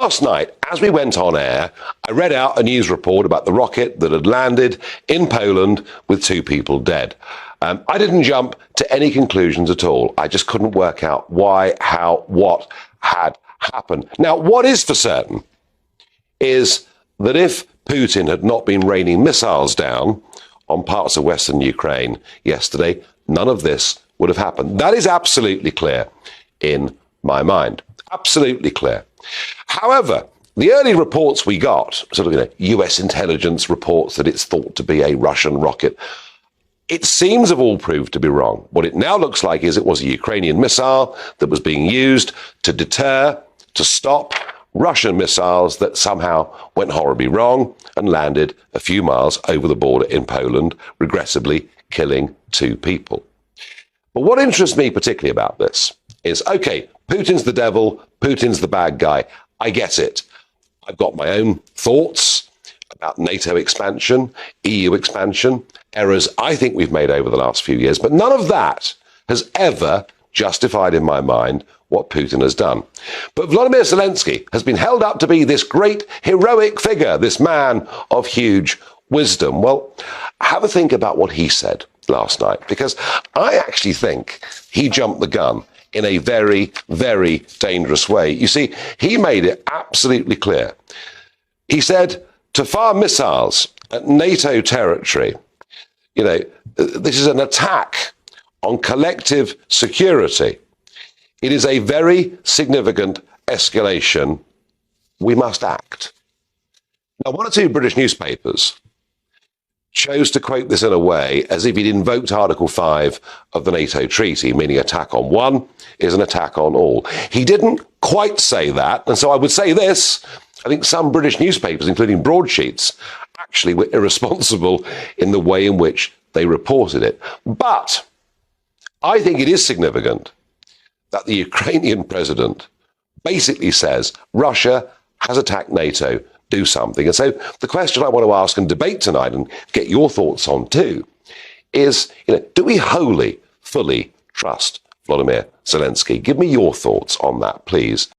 Last night, as we went on air, I read out a news report about the rocket that had landed in Poland with 2 people dead. I didn't jump to any conclusions at all. I just couldn't work out why, how, what had happened. Now, what is for certain is that if Putin had not been raining missiles down on parts of western Ukraine yesterday, none of this would have happened. That is absolutely clear in my mind. Absolutely clear. However, the early reports we got, US intelligence reports that it's thought to be a Russian rocket, it seems have all proved to be wrong. What it now looks like is it was a Ukrainian missile that was being used to deter, to stop Russian missiles that somehow went horribly wrong and landed a few miles over the border in Poland, regrettably killing 2 people. But what interests me particularly about this is, okay, Putin's the devil, Putin's the bad guy. I get it. I've got my own thoughts about NATO expansion, EU expansion, errors I think we've made over the last few years, but none of that has ever justified in my mind what Putin has done. But Volodymyr Zelenskyy has been held up to be this great heroic figure, this man of huge wisdom. Well, have a think about what he said last night, because I actually think he jumped the gun in a very, very dangerous way. You see, he made it absolutely clear. He said to fire missiles at NATO territory, this is an attack on collective security. It is a very significant escalation. We must act. Now, 1 or 2 British newspapers chose to quote this in a way as if he'd invoked Article 5 of the NATO treaty, meaning attack on one is an attack on all. He didn't quite say that, and so I would say this. I think some British newspapers, including broadsheets, actually were irresponsible in the way in which they reported it. But I think it is significant that the Ukrainian president basically says Russia has attacked NATO, do something. And so the question I want to ask and debate tonight and get your thoughts on too is, do we wholly, fully trust Volodymyr Zelenskyy? Give me your thoughts on that, please.